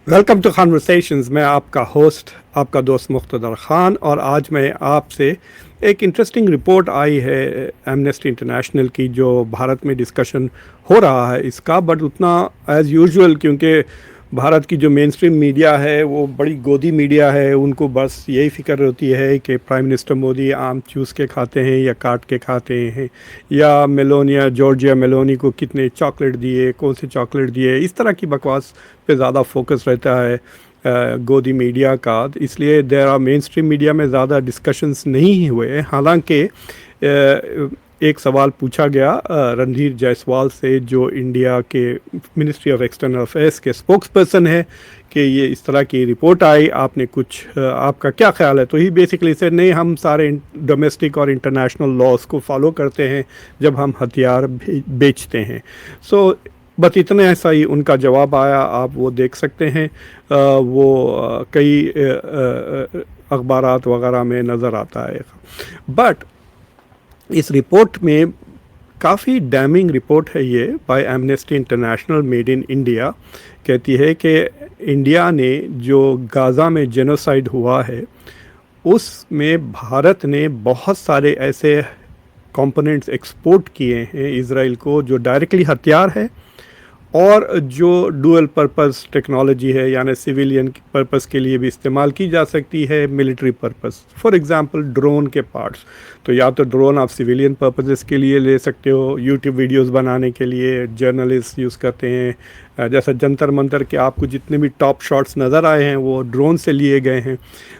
Welcome to conversations. मैं आपका host, आपका दोस्त मुख्तदर ख़ान, और आज मैं आपसे एक इंटरेस्टिंग रिपोर्ट आई है एमनेस्टी इंटरनेशनल की, जो भारत में डिस्कशन हो रहा है इसका, बट उतना एज़ यूजुअल, क्योंकि भारत की जो मेन स्ट्रीम मीडिया है वो बड़ी गोदी मीडिया है। उनको बस यही फ़िक्र होती है कि प्राइम मिनिस्टर मोदी आम चूस के खाते हैं या काट के खाते हैं, या मेलोनिया जॉर्जिया मेलोनी को कितने चॉकलेट दिए, कौन से चॉकलेट दिए, इस तरह की बकवास पे ज़्यादा फोकस रहता है गोदी मीडिया का। इसलिए there are mainstream media में ज़्यादा डिस्कशंस नहीं हुए। हालांकि एक सवाल पूछा गया रणधीर जायसवाल से, जो इंडिया के मिनिस्ट्री ऑफ एक्सटर्नल अफेयर्स के स्पोक्स पर्सन है, कि ये इस तरह की रिपोर्ट आई, आपने कुछ आपका क्या ख्याल है। तो ही बेसिकली से नहीं, हम सारे डोमेस्टिक और इंटरनेशनल लॉज को फॉलो करते हैं जब हम हथियार बेचते हैं। सो बस इतने ऐसा ही उनका जवाब आया, आप वो देख सकते हैं। वो कई अखबारात वगैरह में नज़र आता है। बट इस रिपोर्ट में काफ़ी डैमिंग रिपोर्ट है ये, by Amnesty International, made in India. कहती है कि इंडिया ने जो गाज़ा में जेनोसाइड हुआ है उसमें भारत ने बहुत सारे ऐसे कंपोनेंट्स एक्सपोर्ट किए हैं इज़राइल को, जो डायरेक्टली हथियार है और जो डुअल पर्पस टेक्नोलॉजी है, यानी सिविलियन पर्पस के लिए भी इस्तेमाल की जा सकती है, military purpose. For example drone के पार्ट्स, तो या तो ड्रोन आप सिविलियन पर्पसेस के लिए ले सकते हो, यूट्यूब वीडियोस बनाने के लिए जर्नलिस्ट यूज़ करते हैं। जैसा जंतर मंतर के आपको जितने भी टॉप शॉट्स नज़र आए हैं वो ड्रोन से लिए गए हैं।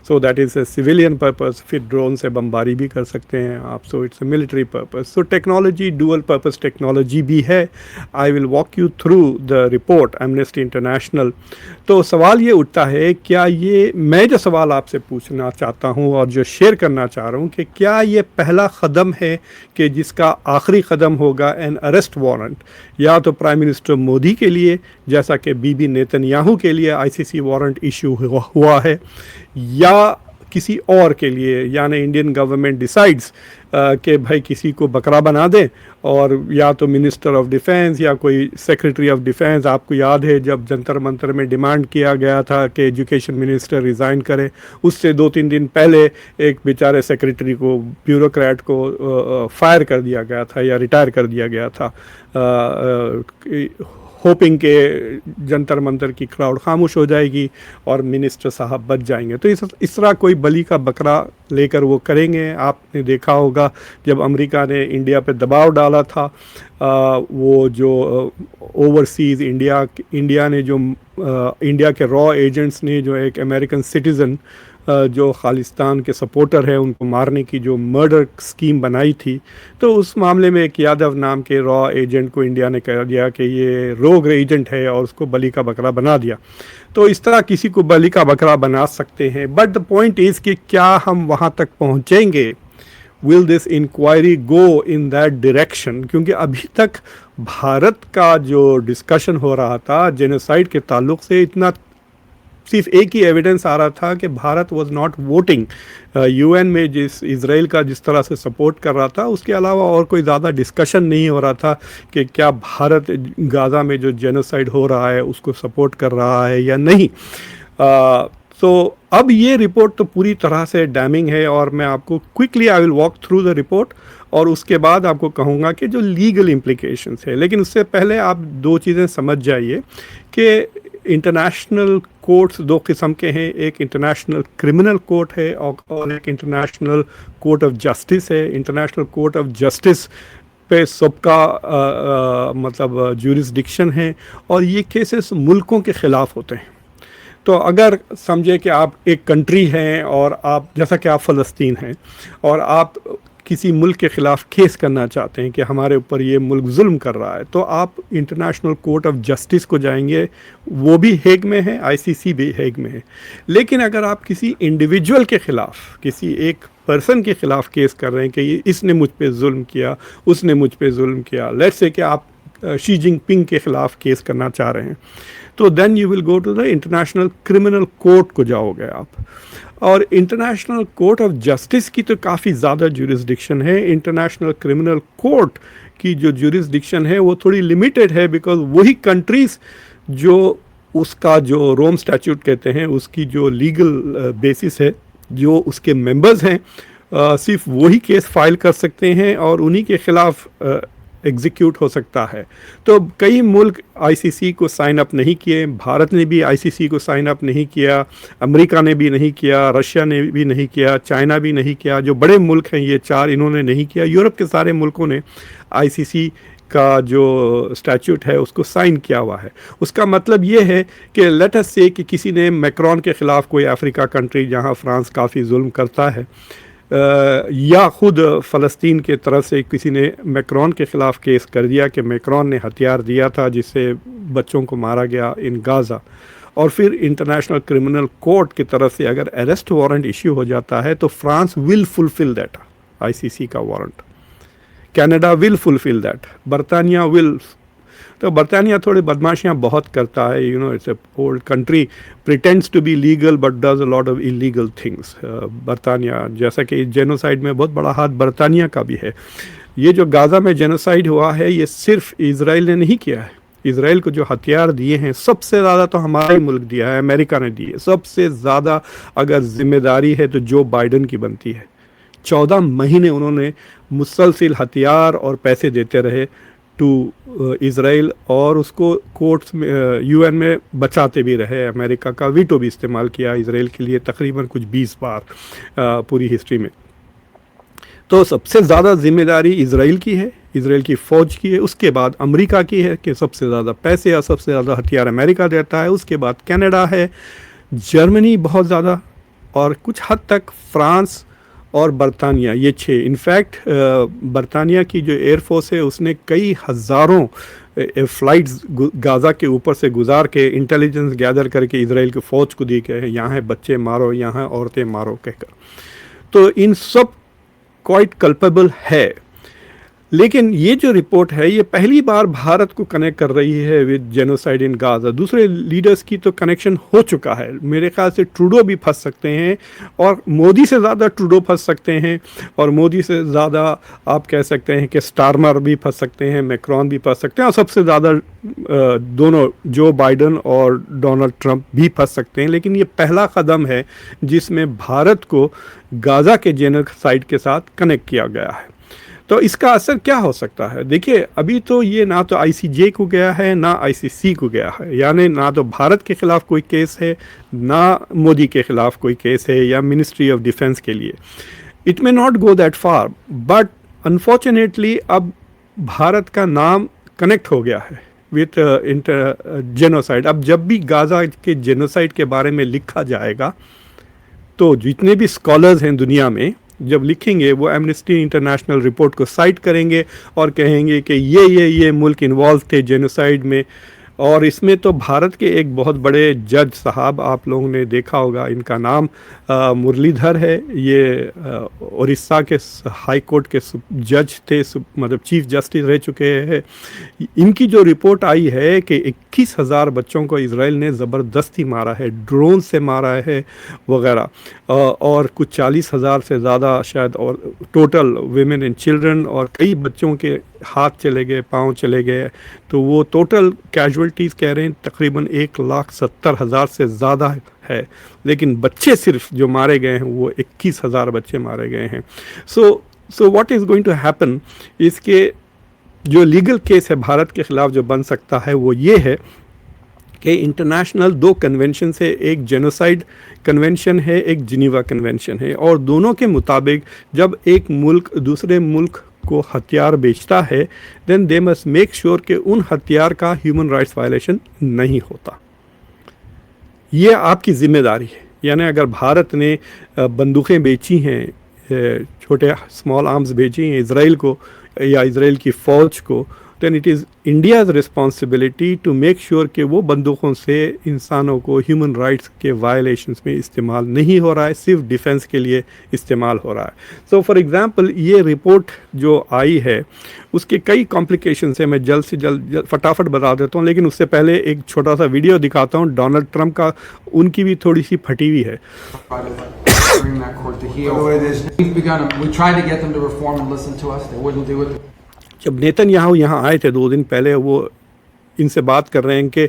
So that is a civilian purpose. फिर ड्रोन से बमबारी भी कर सकते हैं आप, so it's a military purpose. So technology dual purpose technology भी है। I will walk you through the report amnesty international. तो सवाल ये उठता है, क्या ये, मैं जो सवाल आपसे पूछना चाहता हूँ और जो शेयर करना चाह रहा हूँ, कि क्या ये पहला कदम है कि जिसका आखिरी कदम होगा एन अरेस्ट वारंट, या तो प्राइम मिनिस्टर मोदी के लिए, जैसा कि बीबी नेतन्याहू के लिए आईसीसी वारंट इशू हुआ है, या किसी और के लिए, यानी इंडियन गवर्नमेंट डिसाइड्स कि भाई किसी को बकरा बना दें, और या तो मिनिस्टर ऑफ डिफेंस या कोई सेक्रेटरी ऑफ डिफेंस। आपको याद है जब जंतर मंतर में डिमांड किया गया था कि एजुकेशन मिनिस्टर रिज़ाइन करे, उससे 2-3 दिन पहले एक बेचारे सेक्रेटरी को, ब्यूरोक्रेट को फायर कर दिया गया था या रिटायर कर दिया गया था, होपिंग के जंतर मंतर की क्राउड खामोश हो जाएगी और मिनिस्टर साहब बच जाएंगे। तो इस तरह कोई बलि का बकरा लेकर वो करेंगे। आपने देखा होगा जब अमेरिका ने इंडिया पे दबाव डाला था, वो जो ओवरसीज़ इंडिया ने जो इंडिया के रॉ एजेंट्स ने जो एक अमेरिकन सिटीज़न जो खालिस्तान के सपोर्टर है उनको मारने की जो मर्डर स्कीम बनाई थी, तो उस मामले में एक यादव नाम के रॉ एजेंट को इंडिया ने कह दिया कि ये रोग एजेंट है और उसको बलि का बकरा बना दिया। तो इस तरह किसी को बलि का बकरा बना सकते हैं। बट द पॉइंट इज़ कि क्या हम वहाँ तक पहुँचेंगे? Will this inquiry go in that direction? क्योंकि अभी तक भारत का जो डिस्कशन हो रहा था जेनोसाइड के ताल्लुक से, इतना सिर्फ एक ही एविडेंस आ रहा था कि Bharat was not voting UN में जिस इज़राइल का जिस तरह से सपोर्ट कर रहा था, उसके अलावा और कोई ज़्यादा डिस्कशन नहीं हो रहा था कि क्या भारत गाज़ा में जो जेनोसाइड हो रहा है उसको सपोर्ट कर रहा है या नहीं। तो अब ये रिपोर्ट तो पूरी तरह से डैमिंग है, और मैं आपको quickly I will walk through the report, और उसके बाद आपको कहूँगा कि जो लीगल इम्प्लिकेशंस है। लेकिन उससे पहले आप दो चीज़ें समझ जाइए कि इंटरनेशनल कोर्ट्स दो किस्म के हैं। एक इंटरनेशनल क्रिमिनल कोर्ट है और एक इंटरनेशनल कोर्ट ऑफ जस्टिस है। इंटरनेशनल कोर्ट ऑफ जस्टिस पे सबका मतलब ज्यूरिसडिक्शन है, और ये केसेस मुल्कों के ख़िलाफ़ होते हैं। तो अगर समझे कि आप एक कंट्री हैं और आप, जैसा कि आप फ़लस्तीन हैं, और आप किसी मुल्क के ख़िलाफ़ केस करना चाहते हैं कि हमारे ऊपर ये मुल्क जुल्म कर रहा है, तो आप इंटरनेशनल कोर्ट ऑफ जस्टिस को जाएंगे। वो भी हेग में है, आईसीसी भी हेग में है। लेकिन अगर आप किसी इंडिविजुअल के ख़िलाफ़, किसी एक पर्सन के ख़िलाफ़ केस कर रहे हैं कि इसने मुझ पे जुल्म किया, उसने मुझ पे जुल्म किया, लेट्स से कि आप शी जिनपिंग के ख़िलाफ़ केस करना चाह रहे हैं, तो then you will go to the International Criminal Court को जाओगे आप। और इंटरनेशनल कोर्ट ऑफ जस्टिस की तो काफ़ी ज़्यादा ज्यूरिसडिक्शन है। इंटरनेशनल क्रिमिनल कोर्ट की जो ज्यूरिसडिक्शन है वो थोड़ी लिमिटेड है, बिकॉज वही कंट्रीज़ जो उसका जो रोम स्टैट्यूट कहते हैं, उसकी जो लीगल बेसिस है, जो उसके मेंबर्स हैं, सिर्फ वही केस फाइल कर सकते हैं और उन्हीं के खिलाफ एग्जीक्यूट हो सकता है। तो कई मुल्क आईसीसी को साइन अप नहीं किए, भारत ने भी आईसीसी को साइन अप नहीं किया, अमेरिका ने भी नहीं किया, रशिया ने भी नहीं किया, चाइना भी नहीं किया। जो बड़े मुल्क हैं ये 4, इन्होंने नहीं किया। यूरोप के सारे मुल्कों ने आईसीसी का जो स्टैट्यूट है उसको साइन किया हुआ है। उसका मतलब ये है कि लेट अस से कि किसी ने मैक्रोन के ख़िलाफ़, कोई अफ्रीका कंट्री जहाँ फ्रांस काफ़ी जुल्म करता है, या ख़ुद फ़लस्तीन के तरफ से किसी ने मैक्रोन के ख़िलाफ़ केस कर दिया कि मैक्रोन ने हथियार दिया था जिससे बच्चों को मारा गया इन गाज़ा, और फिर इंटरनेशनल क्रिमिनल कोर्ट की तरफ से अगर अरेस्ट वारंट इश्यू हो जाता है तो France will fulfil that ICC का warrant, Canada will fulfil that, बरतानिया विल। तो बरतानिया थोड़ी बदमाशियाँ बहुत करता है, you know, it's a old country, pretends to be legal but does a lot of illegal things. बरतानिया, जैसा कि जेनोसाइड में बहुत बड़ा हाथ बरतानिया का भी है। ये जो गाज़ा में जेनोसाइड हुआ है ये सिर्फ इजराइल ने नहीं किया है। इजराइल को जो हथियार दिए हैं सबसे ज़्यादा तो हमारा ही मुल्क दिया है, अमेरिका ने दिए। सबसे ज़्यादा अगर जिम्मेदारी है तो जो बाइडन की बनती है। 14 महीने उन्होंने मुसलसिल हथियार और पैसे देते रहे टू इज़राइल, और उसको कोर्ट्स में, यूएन में बचाते भी रहे। अमेरिका का वीटो भी इस्तेमाल किया इज़राइल के लिए तकरीबन कुछ 20 बार पूरी हिस्ट्री में। तो सबसे ज़्यादा जिम्मेदारी इज़राइल की है, इज़राइल की फ़ौज की है। उसके बाद अमेरिका की है कि सबसे ज़्यादा पैसे या सबसे ज़्यादा हथियार अमेरिका देता है। उसके बाद कनाडा है, जर्मनी बहुत ज़्यादा, और कुछ हद तक फ्रांस और बरतानिया, ये 6। इनफैक्ट बरतानिया की जो एयरफोर्स है उसने कई हज़ारों फ़्लाइट्स गाज़ा के ऊपर से गुजार के इंटेलिजेंस गैदर करके इज़राइल की फ़ौज को दी कि यहाँ है बच्चे मारो, यहाँ औरतें मारो कहकर। तो इन सब क्वाइट कल्पेबल है। लेकिन ये जो रिपोर्ट है ये पहली बार भारत को कनेक्ट कर रही है विद जेनोसाइड इन गाज़ा। दूसरे लीडर्स की तो कनेक्शन हो चुका है। मेरे ख्याल से ट्रूडो भी फंस सकते हैं, और मोदी से ज़्यादा ट्रूडो फंस सकते हैं, और मोदी से ज़्यादा आप कह सकते हैं कि स्टारमर भी फंस सकते हैं, मैक्रोन भी फंस सकते हैं, और सबसे ज़्यादा दोनों जो बाइडन और डोनाल्ड ट्रंप भी फंस सकते हैं। लेकिन ये पहला कदम है जिसमें भारत को गाज़ा के जेनोसाइड के साथ कनेक्ट किया गया है। तो इसका असर क्या हो सकता है? देखिए, अभी तो ये ना तो आईसीजे को गया है ना आईसीसी को गया है, यानी ना तो भारत के खिलाफ कोई केस है ना मोदी के खिलाफ कोई केस है या मिनिस्ट्री ऑफ डिफेंस के लिए। It may not go that far, but unfortunately अब भारत का नाम कनेक्ट हो गया है विथ जेनोसाइड। अब जब भी गाज़ा के जेनोसाइड के बारे में लिखा जाएगा तो जितने भी स्कॉलर्स हैं दुनिया में जब लिखेंगे वो एमनेस्टी इंटरनेशनल रिपोर्ट को साइट करेंगे और कहेंगे कि ये मुल्क इन्वॉल्व थे जेनोसाइड में। और इसमें तो भारत के एक बहुत बड़े जज साहब, आप लोगों ने देखा होगा, इनका नाम मुरलीधर है। ये उड़ीसा के हाई कोर्ट के जज थे, मतलब चीफ जस्टिस रह चुके हैं। इनकी जो रिपोर्ट आई है कि 21,000 बच्चों को इजराइल ने ज़बरदस्ती मारा है, ड्रोन से मारा है वगैरह, और कुछ 40,000 से ज़्यादा शायद, और टोटल वीमेन एंड चिल्ड्रन, और कई बच्चों के हाथ चले गए, पाँव चले गए। तो वो टोटल कैजुअल्टीज़ कह रहे हैं तकरीबन 1,70,000 से ज़्यादा है। लेकिन बच्चे सिर्फ जो मारे गए हैं वो 21,000 बच्चे मारे गए हैं। So what is going to happen, इसके जो लीगल केस है भारत के ख़िलाफ़ जो बन सकता है वो ये है कि इंटरनेशनल 2 कन्वेंशन है, एक जेनोसाइड कन्वेंशन है, एक जिनीवा कन्वेंशन है, और दोनों के मुताबिक जब एक मुल्क दूसरे मुल्क को हथियार बेचता है then they must make sure कि उन हथियार का ह्यूमन राइट्स वायलेशन नहीं होता। ये आपकी जिम्मेदारी है। यानी अगर भारत ने बंदूकें बेची हैं, छोटे स्मॉल आर्म्स बेची हैं इज़राइल को या इज़राइल की फ़ौज को, then it is India's responsibility to make sure कि वो बंदूकों से इंसानों को ह्यूमन राइट्स के वायलेशंस में इस्तेमाल नहीं हो रहा है, सिर्फ डिफेंस के लिए इस्तेमाल हो रहा है। सो फॉर एग्जांपल ये रिपोर्ट जो आई है उसके कई कॉम्प्लिकेशंस हैं। मैं जल्द से जल्द फटाफट बता देता हूँ, लेकिन उससे पहले एक छोटा सा वीडियो दिखाता हूँ डोनाल्ड ट्रंप का। उनकी भी थोड़ी सी फटी हुई है। जब नेतन्याहू यहाँ आए थे 2 दिन पहले, वो इनसे बात कर रहे हैं कि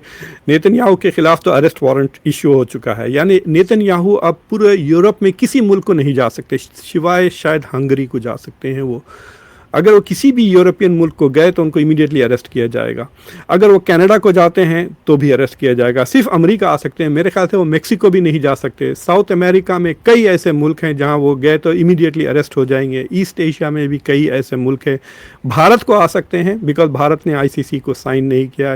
नेतन्याहू के खिलाफ तो अरेस्ट वारंट इशू हो चुका है, यानी नेतन्याहू अब पूरे यूरोप में किसी मुल्क को नहीं जा सकते, सिवाय शायद हंगरी को जा सकते हैं वो। अगर वो किसी भी यूरोपियन मुल्क को गए तो उनको इमीडिएटली अरेस्ट किया जाएगा। अगर वो कनाडा को जाते हैं तो भी अरेस्ट किया जाएगा। सिर्फ अमेरिका आ सकते हैं, मेरे ख्याल से वो मेक्सिको भी नहीं जा सकते। साउथ अमेरिका में कई ऐसे मुल्क हैं जहां वो गए तो इमीडिएटली अरेस्ट हो जाएंगे। ईस्ट एशिया में भी कई ऐसे मुल्क हैं। भारत को आ सकते हैं बिकॉज भारत ने आईसीसी को साइन नहीं किया।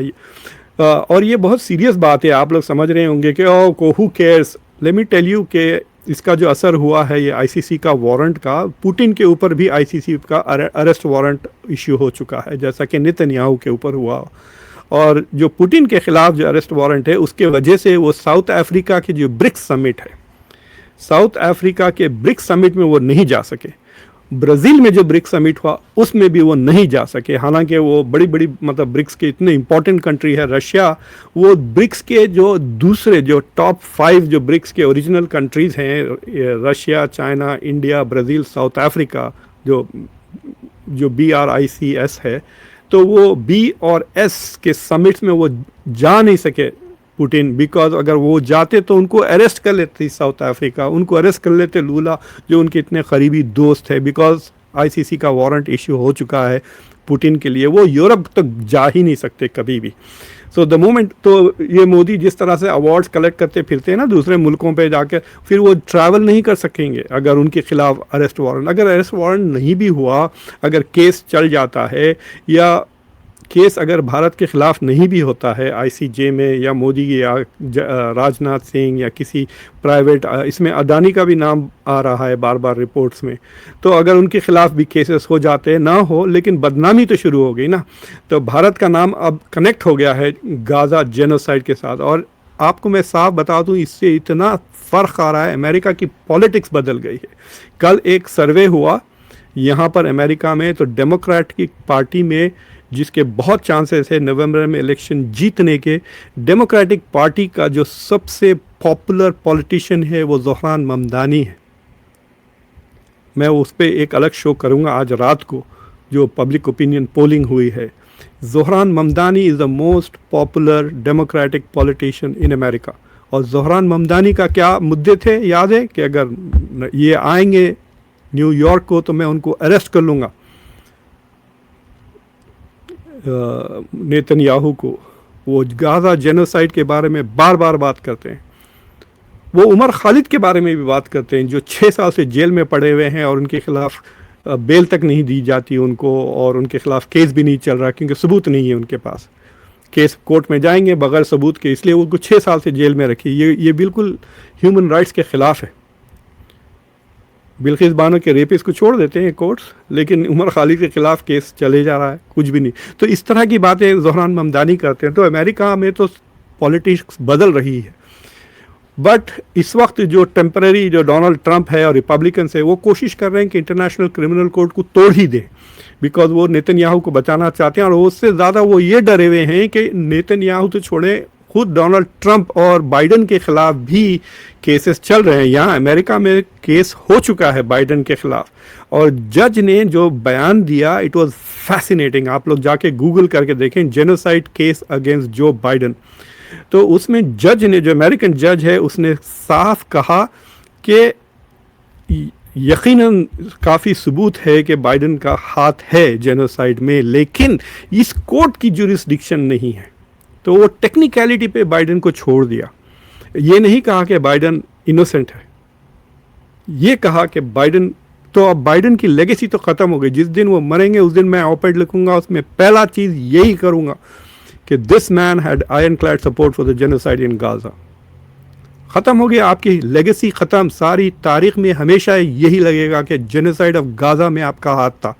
और ये बहुत सीरियस बात है। आप लोग समझ रहे होंगे कि who cares. Let me tell you कि इसका जो असर हुआ है ये आईसीसी का वारंट का, पुतिन के ऊपर भी आईसीसी का अरेस्ट वारंट इश्यू हो चुका है, जैसा कि नेतन्याहू के ऊपर हुआ। और जो पुतिन के खिलाफ जो अरेस्ट वारंट है उसके वजह से वो साउथ अफ्रीका के जो ब्रिक्स समिट है, साउथ अफ्रीका के ब्रिक्स समिट में वो नहीं जा सके। ब्राज़ील में जो ब्रिक्स समिट हुआ उसमें भी वो नहीं जा सके, हालांकि वो बड़ी बड़ी मतलब ब्रिक्स के इतने इंपॉर्टेंट कंट्री है। रशिया वो ब्रिक्स के जो दूसरे जो टॉप 5 जो ब्रिक्स के ओरिजिनल कंट्रीज़ हैं, Russia, China, India, Brazil, south Africa, जो BRICS है, तो वो B और S के समिट्स में वो जा नहीं सके पुतिन, बिकॉज अगर वो जाते तो उनको अरेस्ट कर लेती साउथ अफ्रीका, उनको अरेस्ट कर लेते लूला जो उनके इतने करीबी दोस्त है। बिकॉज आईसीसी का वारंट इश्यू हो चुका है पुतिन के लिए, वो यूरोप तक जा ही नहीं सकते कभी भी। सो द मोमेंट तो ये मोदी जिस तरह से अवार्ड्स कलेक्ट करते फिरते हैं ना दूसरे मुल्कों पे जाकर, फिर वो ट्रैवल नहीं कर सकेंगे अगर उनके खिलाफ अरेस्ट वारंट, अगर अरेस्ट वारंट नहीं भी हुआ, अगर केस चल जाता है या केस अगर भारत के खिलाफ नहीं भी होता है आईसीजे में, या मोदी या राजनाथ सिंह या किसी प्राइवेट, इसमें अडानी का भी नाम आ रहा है बार बार रिपोर्ट्स में, तो अगर उनके खिलाफ भी केसेस हो जाते ना हो, लेकिन बदनामी तो शुरू हो गई ना। तो भारत का नाम अब कनेक्ट हो गया है गाज़ा जेनोसाइड के साथ। और आपको मैं साफ बता दूं, इससे इतना फ़र्क आ रहा है, अमेरिका की पॉलिटिक्स बदल गई है। कल एक सर्वे हुआ यहाँ पर अमेरिका में, तो डेमोक्रेटिक पार्टी में जिसके बहुत चांसेस है नवंबर में इलेक्शन जीतने के, डेमोक्रेटिक पार्टी का जो सबसे पॉपुलर पॉलिटिशियन है वो ज़ोहरान ममदानी है। मैं उस पर एक अलग शो करूंगा आज रात को, जो पब्लिक ओपिनियन पोलिंग हुई है। Zohran Mamdani is the most popular democratic politician in America. और ज़ोहरान ममदानी का क्या मुद्दे थे याद है कि अगर ये आएंगे न्यूयॉर्क को तो मैं उनको अरेस्ट कर लूँगा, नेतन्याहू को। वो गाज़ा जेनोसाइड के बारे में बार बार बात करते हैं। वो उमर खालिद के बारे में भी बात करते हैं, जो 6 साल से जेल में पड़े हुए हैं और उनके खिलाफ बेल तक नहीं दी जाती उनको, और उनके खिलाफ केस भी नहीं चल रहा क्योंकि सबूत नहीं है उनके पास। केस कोर्ट में जाएंगे बगैर सबूत के, इसलिए उनको 6 साल से जेल में रखी। ये बिल्कुल ह्यूमन राइट्स के ख़िलाफ़ है। बिल्किस बानो के रेपिस को छोड़ देते हैं कोर्ट्स, लेकिन उमर खालिद के खिलाफ केस चले जा रहा है, कुछ भी नहीं। तो इस तरह की बातें ज़ोहरान ममदानी करते हैं। तो अमेरिका में तो पॉलिटिक्स बदल रही है, बट इस वक्त जो टेम्पररी जो डोनाल्ड ट्रंप है और रिपब्लिकन्स है, वो कोशिश कर रहे हैं कि इंटरनेशनल क्रिमिनल कोर्ट को तोड़ ही दें, बिकॉज वो नेतन्याहू को बचाना चाहते हैं। और उससे ज़्यादा वो ये डरे हुए हैं कि नेतन्याहू तो छोड़े, खुद डोनाल्ड ट्रंप और बाइडन के खिलाफ भी केसेस चल रहे हैं। यहाँ अमेरिका में केस हो चुका है बाइडन के खिलाफ, और जज ने जो बयान दिया इट वाज फैसिनेटिंग। आप लोग जाके गूगल करके देखें, जेनोसाइड केस अगेंस्ट जो बाइडन। तो उसमें जज ने, जो अमेरिकन जज है, उसने साफ कहा कि यकीनन काफ़ी सबूत है कि बाइडन का हाथ है जेनोसाइड में, लेकिन इस कोर्ट की जुरिस्डिक्शन नहीं है। तो वो टेक्निकलिटी पे बाइडन को छोड़ दिया। ये नहीं कहा कि बाइडन इनोसेंट है, ये कहा कि बाइडन, तो अब बाइडन की लेगेसी तो ख़त्म हो गई। जिस दिन वो मरेंगे उस दिन मैं ऑपेड लिखूंगा, उसमें पहला चीज़ यही करूंगा कि this man had iron clad support for the genocide in Gaza. ख़त्म हो गया, आपकी लेगेसी ख़त्म। सारी तारीख में हमेशा यही लगेगा कि जेनोसाइड ऑफ गाज़ा में आपका हाथ था।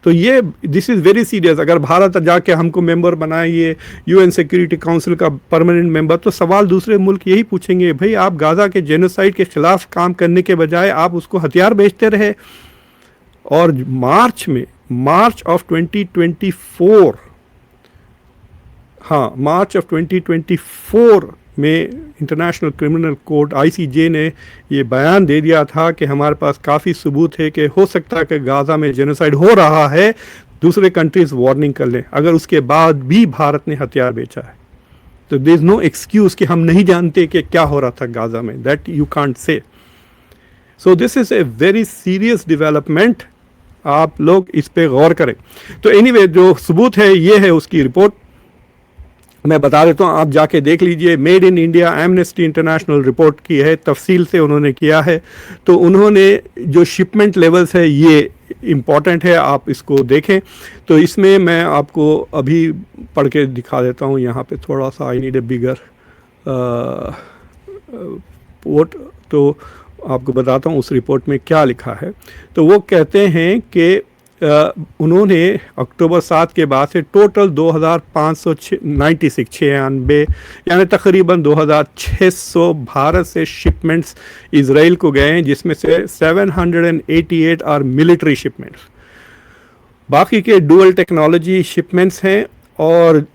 तो ये दिस इज़ वेरी सीरियस। अगर भारत जाके हमको मेंबर बनाइए यूएन सिक्योरिटी काउंसिल का परमानेंट मेंबर, तो सवाल दूसरे मुल्क यही पूछेंगे, भाई आप गाज़ा के जेनोसाइड के ख़िलाफ़ काम करने के बजाय आप उसको हथियार बेचते रहे। और मार्च ऑफ 2024, हाँ मार्च ऑफ 2024 में इंटरनेशनल क्रिमिनल कोर्ट आईसीजे ने ये बयान दे दिया था कि हमारे पास काफ़ी सबूत है कि हो सकता है कि गाज़ा में जेनोसाइड हो रहा है, दूसरे कंट्रीज वार्निंग कर लें, अगर उसके बाद भी भारत ने हथियार बेचा है तो देयर इज नो एक्सक्यूज कि हम नहीं जानते कि क्या हो रहा था गाजा में, that you can't say. So this is a very serious development, आप लोग इस पे गौर करें। तो एनीवे जो सबूत है ये है उसकी रिपोर्ट, मैं बता देता हूँ, आप जाके देख लीजिए। Made in India amnesty international report की है, तफसील से उन्होंने किया है। तो उन्होंने जो शिपमेंट लेवल्स है ये इम्पॉर्टेंट है, आप इसको देखें। तो इसमें मैं आपको अभी पढ़ के दिखा देता हूँ, यहाँ पे थोड़ा सा I need a bigger port, तो आपको बताता हूँ उस रिपोर्ट में क्या लिखा है। तो वो कहते हैं कि उन्होंने अक्टूबर 7 के बाद से टोटल 2596 यानी तकरीबन 2600 भारत से शिपमेंट्स इजराइल को गए हैं, जिसमें से 788 आर मिलिट्री शिपमेंट्स, बाकी के डुअल टेक्नोलॉजी शिपमेंट्स हैं। और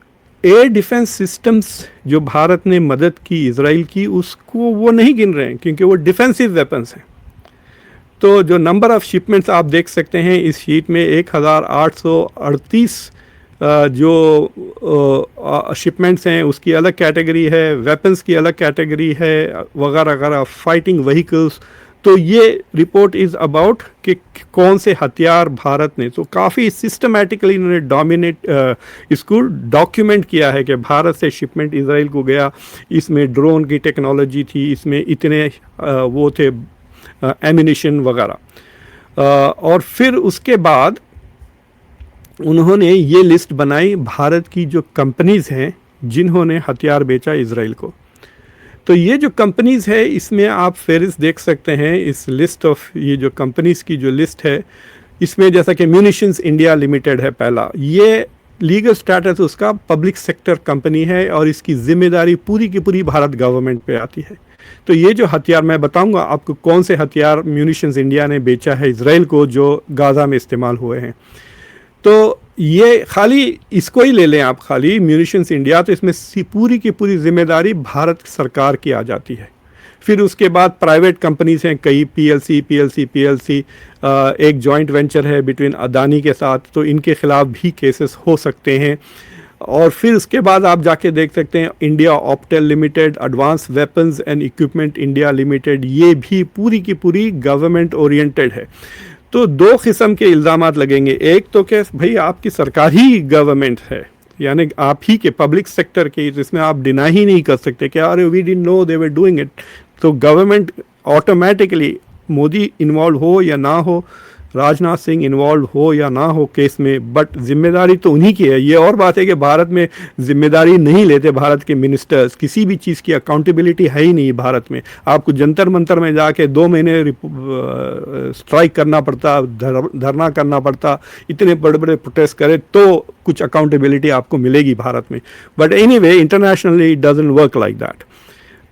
एयर डिफेंस सिस्टम्स जो भारत ने मदद की इजराइल की, उसको वो नहीं गिन रहे हैं क्योंकि वो डिफेंसिव वेपन्स हैं। तो जो नंबर ऑफ़ शिपमेंट्स आप देख सकते हैं इस शीट में 1838 जो शिपमेंट्स हैं उसकी अलग कैटेगरी है, वेपन्स की अलग कैटेगरी है वगैरह वगैरह, फाइटिंग व्हीकल्स। तो ये रिपोर्ट इज़ अबाउट कि कौन से हथियार भारत ने, तो काफ़ी सिस्टमेटिकली इन्होंने इसको डॉक्यूमेंट किया है कि भारत से शिपमेंट इजराइल को गया, इसमें ड्रोन की टेक्नोलॉजी थी, इसमें इतने वो थे एमिनिशन वगैरह। और फिर उसके बाद उन्होंने ये लिस्ट बनाई भारत की जो कंपनीज़ हैं जिन्होंने हथियार बेचा इजराइल को। तो ये जो कंपनीज़ है इसमें आप फेरिस्त देख सकते हैं, इस लिस्ट ऑफ ये जो कंपनीज़ की जो लिस्ट है इसमें जैसा कि म्यूनिशंस इंडिया लिमिटेड है पहला, ये लीगल स्टेटस उसका पब्लिक सेक्टर कंपनी है और इसकी जिम्मेदारी पूरी की पूरी भारत गवर्नमेंट पे आती है। तो ये जो हथियार मैं बताऊंगा आपको कौन से हथियार म्यूनिशंस इंडिया ने बेचा है इजराइल को जो गाज़ा में इस्तेमाल हुए हैं। तो ये खाली इसको ही ले लें आप, खाली म्यूनिशंस इंडिया, तो इसमें पूरी की पूरी जिम्मेदारी भारत सरकार की आ जाती है। फिर उसके बाद प्राइवेट कंपनीज हैं कई, पीएलसी एक जॉइंट वेंचर है बिटवीन अदानी के साथ, तो इनके खिलाफ भी केसेस हो सकते हैं। और फिर उसके बाद आप जाके देख सकते हैं India Optel limited, advance weapons and equipment India limited, ये भी पूरी की पूरी गवर्नमेंट ओरिएंटेड है। तो दो किस्म के इल्ज़ामात लगेंगे, एक तो कि भाई आपकी सरकार ही गवर्नमेंट है, यानी आप ही के पब्लिक सेक्टर के, जिसमें आप डिनाई ही नहीं कर सकते कि अरे we didn't know they were doing it. तो गवर्नमेंट ऑटोमेटिकली, मोदी इन्वॉल्व हो या ना हो, राजनाथ सिंह इन्वॉल्व हो या ना हो केस में, बट जिम्मेदारी तो उन्हीं की है। ये और बात है कि भारत में जिम्मेदारी नहीं लेते भारत के मिनिस्टर्स, किसी भी चीज़ की अकाउंटेबिलिटी है ही नहीं भारत में। आपको जंतर मंतर में जाके 2 महीने स्ट्राइक करना पड़ता, धरना करना पड़ता, इतने बड़े बड़े प्रोटेस्ट करे तो कुछ अकाउंटेबिलिटी आपको मिलेगी भारत में। But anyway internationally it doesn't work like that.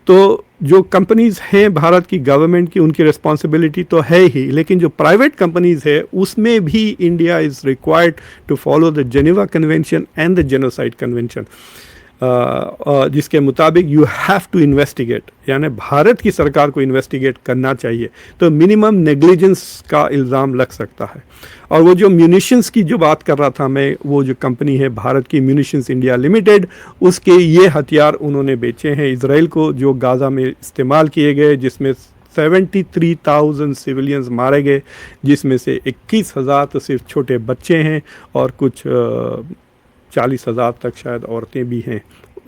तो जो कंपनीज़ हैं भारत की गवर्नमेंट की, उनकी रिस्पॉन्सिबिलिटी तो है ही, लेकिन जो प्राइवेट कंपनीज़ है उसमें भी India is required to follow the Geneva Convention and the genocide convention, जिसके मुताबिक यू हैव टू इन्वेस्टिगेट, यानी भारत की सरकार को इन्वेस्टिगेट करना चाहिए। तो मिनिमम नेग्लिजेंस का इल्ज़ाम लग सकता है। और वो जो म्यूनिशंस की जो बात कर रहा था मैं, वो जो कंपनी है भारत की म्यूनिशंस इंडिया लिमिटेड, उसके ये हथियार उन्होंने बेचे हैं इजराइल को जो गाज़ा में इस्तेमाल किए गए, जिसमें 73,000 सिविलियंस मारे गए, जिसमें से 21,000 तो सिर्फ छोटे बच्चे हैं और कुछ 40,000 तक शायद औरतें भी हैं,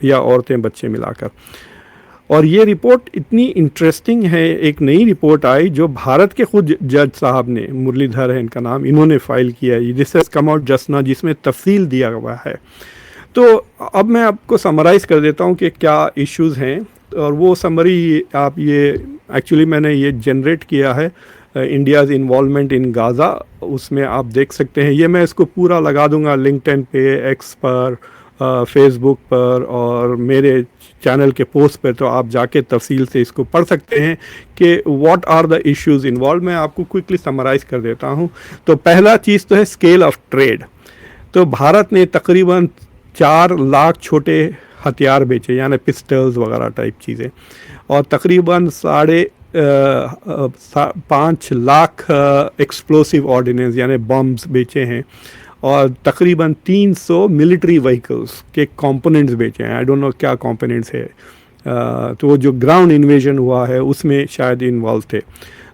या औरतें बच्चे मिलाकर। और ये रिपोर्ट इतनी इंटरेस्टिंग है, एक नई रिपोर्ट आई जो भारत के खुद जज साहब ने, मुरलीधर है इनका नाम, इन्होंने फाइल किया है, this has come out just now, जिसमें तफसील दिया हुआ है। तो अब मैं आपको समराइज़ कर देता हूँ कि क्या इश्यूज़ हैं, और वो समरी आप ये एक्चुअली मैंने ये जनरेट किया है इंडियाज़ इन्वॉल्वमेंट इन गाज़ा, उसमें आप देख सकते हैं। ये मैं इसको पूरा लगा दूंगा लिंक्डइन पे, एक्स पर, फेसबुक पर और मेरे चैनल के पोस्ट पर, तो आप जाके तफसील से इसको पढ़ सकते हैं कि what are the issues involve. मैं आपको क्विकली समराइज़ कर देता हूँ। तो पहला चीज़ तो है स्केल ऑफ ट्रेड। तो भारत ने तकरीबन 4 लाख छोटे हथियार बेचे, यानी पिस्टल्स वगैरह टाइप चीज़ें, और तकरीबन 5.5 लाख एक्सप्लोसिव ऑर्डिनेंस यानी बम्स बेचे हैं, और तकरीबन 300 मिलिट्री व्हीकल्स के कंपोनेंट्स बेचे हैं। आई डोंट नो क्या कंपोनेंट्स है। तो जो ग्राउंड इन्वेजन हुआ है उसमें शायद इन्वॉल्व थे।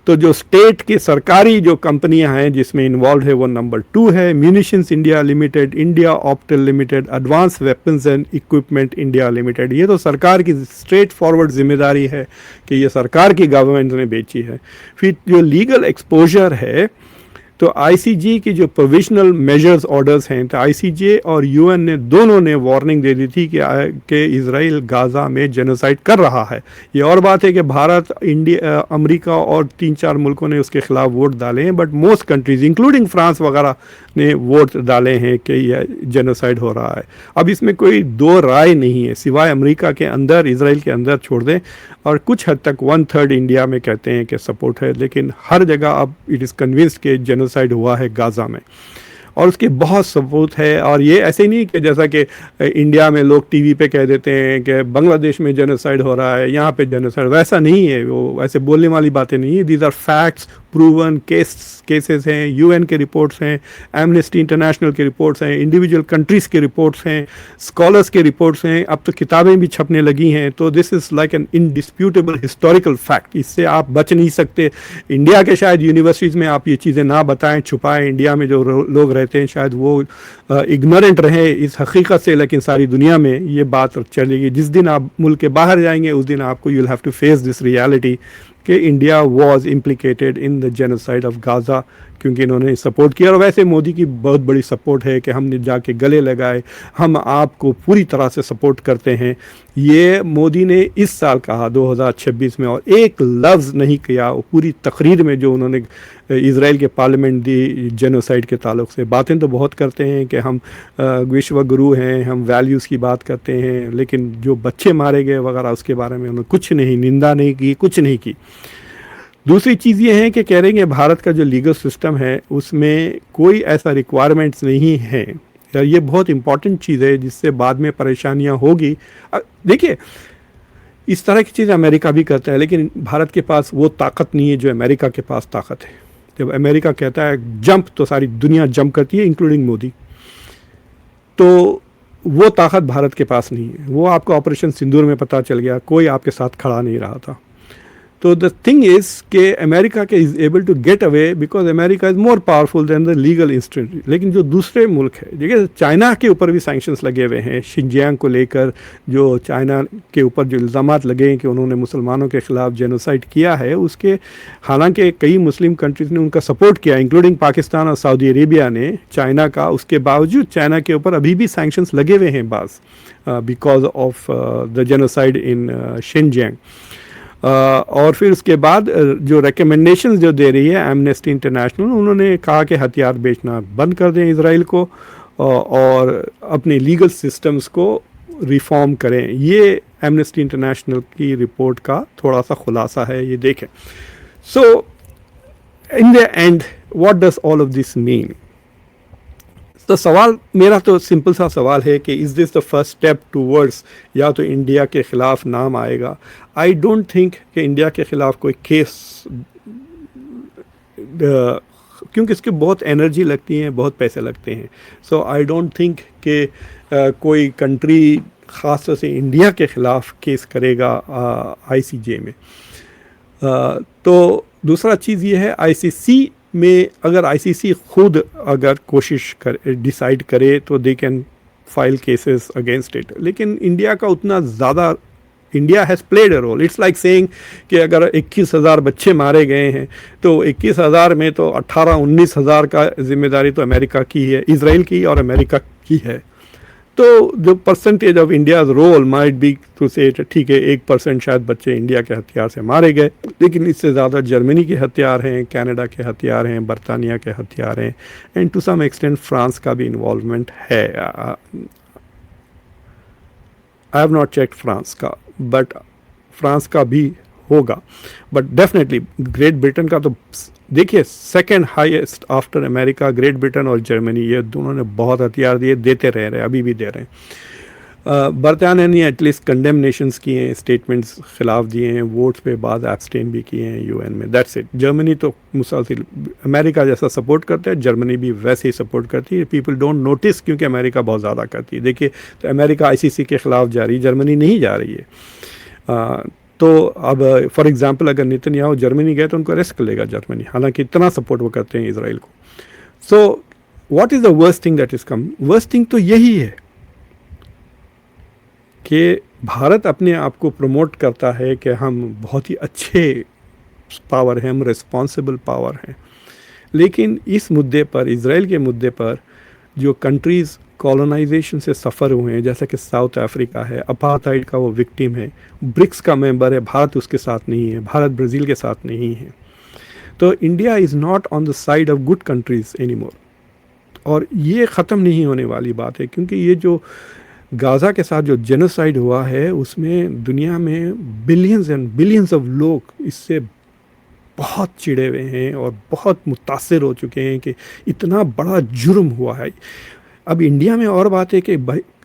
तो जो स्टेट की सरकारी जो कंपनियां हैं जिसमें इन्वॉल्व है वो नंबर 2 है munitions India limited, India octal limited, advance weapons and equipment India limited. ये तो सरकार की स्ट्रेट फॉरवर्ड जिम्मेदारी है कि ये सरकार की गवर्नमेंट ने बेची है। फिर जो लीगल एक्सपोजर है तो आईसीजे की जो प्रोविजनल मेजर्स ऑर्डर्स हैं, तो आईसीजे और यूएन ने दोनों ने वार्निंग दे दी थी कि इजराइल गाज़ा में जेनोसाइड कर रहा है। ये और बात है कि भारत, इंडिया, अमेरिका और 3-4 मुल्कों ने उसके खिलाफ वोट डाले हैं, but most countries including France वगैरह ने वोट डाले हैं कि यह जेनोसाइड हो रहा है। अब इसमें कोई दो राय नहीं है सिवाय अमेरिका के अंदर, इजराइल के अंदर छोड़ दें, और कुछ हद तक 1/3 इंडिया में कहते हैं कि सपोर्ट है, लेकिन हर जगह अब इट इज़ कन्विंस्ड कि जेनोसाइड हुआ है गाज़ा में और उसके बहुत सबूत है। और ये ऐसे नहीं कि जैसा कि इंडिया में लोग टीवी पे कह देते हैं कि बांग्लादेश में जेनोसाइड हो रहा है, यहाँ पे जेनोसाइड, वैसा नहीं है, वो ऐसे बोलने वाली बातें नहीं है। These are facts, proven cases हैं, यूएन के रिपोर्ट्स हैं, एमनेस्टी इंटरनेशनल के रिपोर्ट्स हैं, इंडिविजुअल कंट्रीज़ के रिपोर्ट्स हैं, स्कॉलर्स के रिपोर्ट्स हैं, अब तो किताबें भी छपने लगी हैं। तो this is like an indisputable historical fact, इससे आप बच नहीं सकते। इंडिया के शायद यूनिवर्सिटीज़ में आप ये चीज़ें ना बताएं, छुपाएं, इंडिया में जो लोग रहते हैं शायद वो इग्नोरेंट रहे इस हकीकत से, लेकिन सारी दुनिया में ये बात चलेगी। जिस दिन आप मुल्क के बाहर जाएंगे उस दिन आपको you will have to face this reality कि India was implicated in the genocide of Gaza, क्योंकि इन्होंने सपोर्ट किया। और वैसे मोदी की बहुत बड़ी सपोर्ट है कि हमने जाके गले लगाए, हम आपको पूरी तरह से सपोर्ट करते हैं। ये मोदी ने इस साल कहा 2026 में, और एक लफ्ज़ नहीं किया पूरी तकरीर में जो उन्होंने इज़राइल के पार्लियामेंट दी जेनोसाइड के ताल्लुक से। बातें तो बहुत करते हैं कि हम विश्व गुरु हैं, हम वैल्यूज़ की बात करते हैं, लेकिन जो बच्चे मारे गए वगैरह उसके बारे में उन्होंने कुछ नहीं, निंदा नहीं की, कुछ नहीं की। दूसरी चीज़ ये है कि कह रहे हैं भारत का जो लीगल सिस्टम है उसमें कोई ऐसा रिक्वायरमेंट्स नहीं है। ये बहुत इंपॉर्टेंट चीज़ है जिससे बाद में परेशानियां होगी। देखिए, इस तरह की चीज़ अमेरिका भी करता है, लेकिन भारत के पास वो ताकत नहीं है जो अमेरिका के पास ताकत है। जब अमेरिका कहता है जंप तो सारी दुनिया जंप करती है, इंक्लूडिंग मोदी। तो वो ताकत भारत के पास नहीं है। वो आपको ऑपरेशन सिंदूर में पता चल गया, कोई आपके साथ खड़ा नहीं रहा था। तो द थिंग इज़ कि अमेरिका के is able to get away because America is more powerful than the legal instrument. लेकिन जो दूसरे मुल्क है, देखिए चाइना के ऊपर भी सैंक्शंस लगे हुए हैं शिनजियांग को लेकर। जो चाइना के ऊपर जो इल्ज़ामात लगे हैं कि उन्होंने मुसलमानों के ख़िलाफ़ जेनोसाइड किया है, उसके हालांकि कई मुस्लिम कंट्रीज़ ने उनका सपोर्ट किया, इंक्लूडिंग पाकिस्तान और सऊदी अरेबिया ने चाइना का। उसके बावजूद चाइना के ऊपर अभी भी सैंक्शंस लगे हुए हैं बाज़ because of the genocide in Xinjiang. और फिर उसके बाद जो रिकमेंडेशंस जो दे रही है एमनेस्टी इंटरनेशनल, उन्होंने कहा कि हथियार बेचना बंद कर दें इजराइल को और अपने लीगल सिस्टम्स को रिफॉर्म करें। ये एमनेस्टी इंटरनेशनल की रिपोर्ट का थोड़ा सा खुलासा है, ये देखें। So in the end what does all of this mean? तो सवाल मेरा तो सिंपल सा सवाल है कि is this the first step towards या तो इंडिया के ख़िलाफ़ नाम आएगा। आई डोंट थिंक कि इंडिया के ख़िलाफ़ कोई केस, क्योंकि इसके बहुत एनर्जी लगती है, बहुत पैसे लगते हैं। सो आई डोंट थिंक कि कोई कंट्री ख़ास तौर से इंडिया के ख़िलाफ़ केस करेगा आईसीजे में। तो दूसरा चीज़ ये है, आईसीसी में अगर आईसीसी खुद अगर कोशिश कर डिसाइड करे तो they can file cases against it. लेकिन इंडिया का उतना ज़्यादा, India has played a role. It's like saying कि अगर 21,000 बच्चे मारे गए हैं तो 21,000 में तो 18-19,000 का जिम्मेदारी तो अमेरिका की है, इजराइल की और अमेरिका की है। तो जो percentage of India's role might be to say, ठीक है 1% शायद बच्चे इंडिया के हथियार से मारे गए, लेकिन इससे ज़्यादा जर्मनी के हथियार हैं, कनाडा के हथियार हैं, बरतानिया के हथियार हैं, and to some extent France का भी इन्वॉल्वमेंट है। I have not check France का, बट फ्रांस का भी होगा। बट डेफिनेटली ग्रेट ब्रिटेन का तो देखिए second highest after America, great Britain और जर्मनी, ये दोनों ने बहुत हथियार दिए, देते रह रहे हैं, अभी भी दे रहे हैं। बरतानिया ने एटलीस्ट कंडेमनेशंस किए हैं, स्टेटमेंट्स खिलाफ दिए हैं, वोट्स पे बाद एब्सटेन भी किए हैं यूएन में, दैट्स इट। जर्मनी तो मुसलसिल अमेरिका जैसा सपोर्ट करता है, जर्मनी भी वैसे ही सपोर्ट करती है। पीपल डोंट नोटिस क्योंकि अमेरिका बहुत ज़्यादा करती है। देखिए, तो अमेरिका आईसीसी के ख़िलाफ़ जा रही है, जर्मनी नहीं जा रही है। तो अब फॉर एग्जांपल अगर नेतन्याहू जर्मनी गए तो उनको अरेस्ट कर लेगा जर्मनी, हालांकि इतना सपोर्ट वो करते हैं इसराइल को। सो what is the worst thing that is come? Worst thing तो यही है कि भारत अपने आप को प्रमोट करता है कि हम बहुत ही अच्छे पावर हैं, हम रिस्पॉन्सिबल पावर हैं, लेकिन इस मुद्दे पर, इसराइल के मुद्दे पर, जो कंट्रीज़ कॉलोनाइजेशन से सफ़र हुए हैं, जैसा कि साउथ अफ्रीका है, अपार्थाइड का वो विक्टिम है, ब्रिक्स का मेंबर है, भारत उसके साथ नहीं है, भारत ब्राज़ील के साथ नहीं है। तो India is not on the side of good countries any more. और ये ख़त्म नहीं होने वाली बात है, क्योंकि ये जो गाज़ा के साथ जो जेनोसाइड हुआ है, उसमें दुनिया में बिलियंस एंड बिलियंस ऑफ लोग इससे बहुत चिढ़े हुए हैं और बहुत मुतासिर हो चुके हैं कि इतना बड़ा जुर्म हुआ है। अब इंडिया में और बात है कि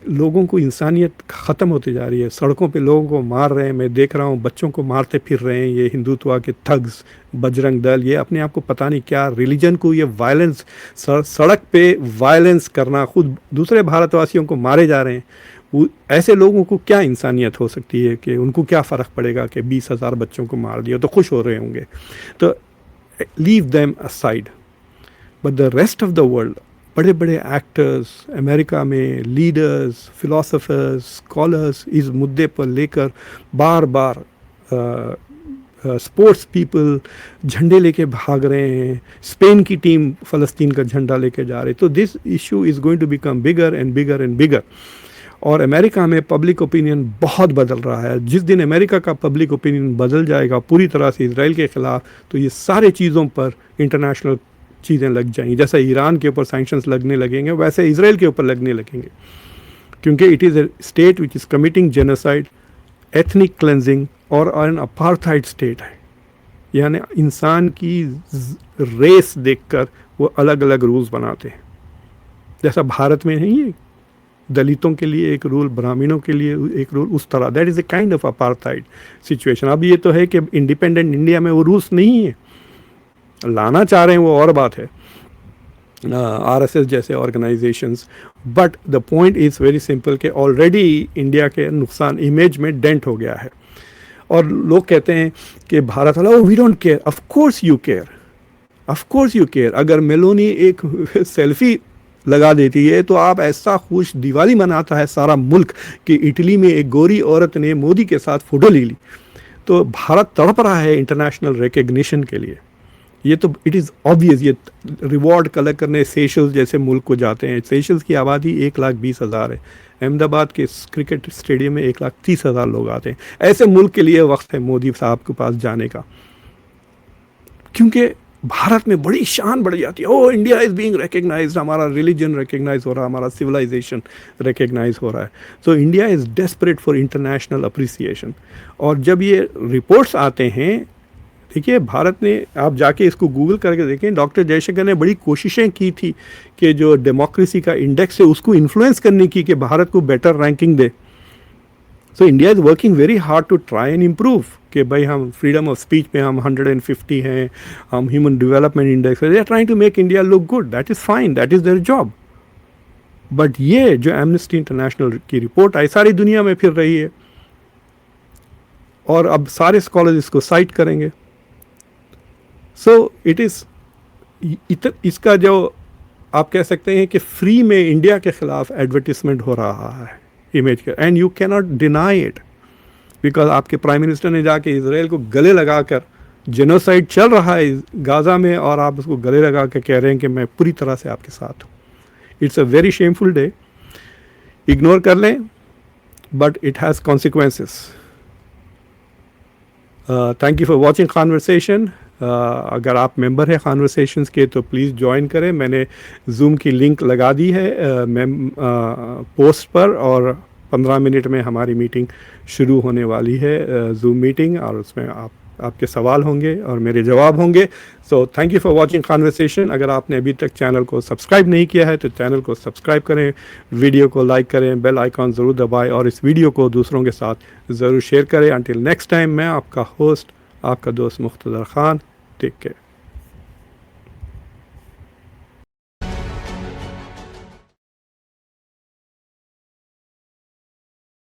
लोगों को इंसानियत ख़त्म होती जा रही है, सड़कों पे लोगों को मार रहे हैं, मैं देख रहा हूँ बच्चों को मारते फिर रहे हैं ये हिंदुत्व के थग्स, बजरंग दल, ये अपने आप को पता नहीं क्या रिलीजन को ये वायलेंस, सड़क पे वायलेंस करना, खुद दूसरे भारतवासियों को मारे जा रहे हैं। ऐसे लोगों को क्या इंसानियत हो सकती है कि उनको क्या फ़र्क पड़ेगा कि 20,000 बच्चों को मार दिया, तो खुश हो रहे होंगे। तो leave them aside, but the rest of the world, बड़े बड़े एक्टर्स अमेरिका में, लीडर्स, फिलोसोफर्स, स्कॉलर्स इस मुद्दे पर लेकर बार बार स्पोर्ट्स पीपल झंडे लेके भाग रहे हैं। स्पेन की टीम फ़लस्तीन का झंडा लेके जा रही है। तो this issue is going to become bigger and bigger and bigger. और अमेरिका में पब्लिक ओपिनियन बहुत बदल रहा है। जिस दिन अमेरिका का पब्लिक ओपिनियन बदल जाएगा पूरी तरह से इसराइल के ख़िलाफ़, तो ये सारे चीज़ों पर इंटरनेशनल चीज़ें लग जाएंगी। जैसा ईरान के ऊपर सैंक्शंस लगने लगेंगे, वैसे इसराइल के ऊपर लगने लगेंगे, क्योंकि it is a state which is committing genocide, ethnic cleansing और एन अपार्थाइड स्टेट है। यानी इंसान की रेस देखकर वो अलग अलग रूल्स बनाते हैं। जैसा भारत में नहीं है, दलितों के लिए एक रूल, ब्राह्मणों के लिए एक रूल, उस तरह that is a kind of apartheid situation. अब ये तो है कि इंडिपेंडेंट इंडिया में वो रूल्स नहीं है, लाना चाह रहे हैं वो और बात है, आरएसएस जैसे organisations. But the point is very simple कि ऑलरेडी इंडिया के नुकसान, इमेज में डेंट हो गया है। और लोग कहते हैं कि भारत वाला, we don't care. Of course you care, of course you care. अगर मेलोनी एक सेल्फी लगा देती है तो आप ऐसा खुश दिवाली मनाता है सारा मुल्क कि इटली में एक गोरी औरत ने मोदी के साथ फ़ोटो ले ली। तो भारत तड़प रहा है इंटरनेशनल रिकग्निशन के लिए। ये तो इट इज़ ऑब्वियस। ये रिवॉर्ड कलेक्ट करने सेशल्स जैसे मुल्क को जाते हैं। सेशल्स की आबादी 1,20,000 है। अहमदाबाद के क्रिकेट स्टेडियम में 1,30,000 लोग आते हैं। ऐसे मुल्क के लिए वक्त है मोदी साहब के पास जाने का, क्योंकि भारत में बड़ी शान बढ़ जाती है। ओ, इंडिया इज़ बीइंग रिकग्नाइज्ड, हमारा रिलीजन रिकग्नाइज हो रहा है, हमारा सिविलाइजेशन रिकग्नाइज हो रहा है। सो India is desperate for international appreciation. और जब ये रिपोर्ट्स आते हैं, देखिए भारत ने, आप जाके इसको गूगल करके देखें, डॉक्टर जयशंकर ने बड़ी कोशिशें की थी कि जो डेमोक्रेसी का इंडेक्स है उसको इन्फ्लुएंस करने की, कि भारत को बेटर रैंकिंग दे। So India is working very hard to try and improve कि भाई हम फ्रीडम ऑफ स्पीच में हम 150 हैं, हम human development index, they are trying to make India look good. That is fine, that is their job. But ये जो Amnesty International की रिपोर्ट आई, सारी दुनिया में फिर रही है और अब सारे स्कॉलर्स इसको साइट करेंगे। सो इट इज़, इसका जो आप कह सकते हैं कि फ्री में इंडिया के ख़िलाफ़ एडवर्टिजमेंट हो रहा है इमेज का, and you can not deny it, because आपके प्राइम मिनिस्टर ने जाके इसराइल को गले लगाकर, जेनोसाइड चल रहा है गाज़ा में और आप उसको गले लगा के कह रहे हैं कि मैं पूरी तरह से आपके साथ हूँ। It's a very shameful day. Ignore कर लें, but it has consequences. Thank you for watching conversation. अगर आप मेंबर हैं कॉन्वर्सेशंस के तो प्लीज़ ज्वाइन करें। मैंने जूम की लिंक लगा दी है पोस्ट पर, और 15 मिनट में हमारी मीटिंग शुरू होने वाली है, जूम मीटिंग, और उसमें आप आपके सवाल होंगे और मेरे जवाब होंगे। So thank you for watching conversation. अगर आपने अभी तक चैनल को सब्सक्राइब नहीं किया है तो चैनल को सब्सक्राइब करें, वीडियो को लाइक करें, बेल आइकॉन ज़रूर दबाएं और इस वीडियो को दूसरों के साथ ज़रूर शेयर करें। अंटिल नेक्स्ट टाइम, मैं आपका होस्ट, आपका दोस्त मुख्तदर खान। Take care.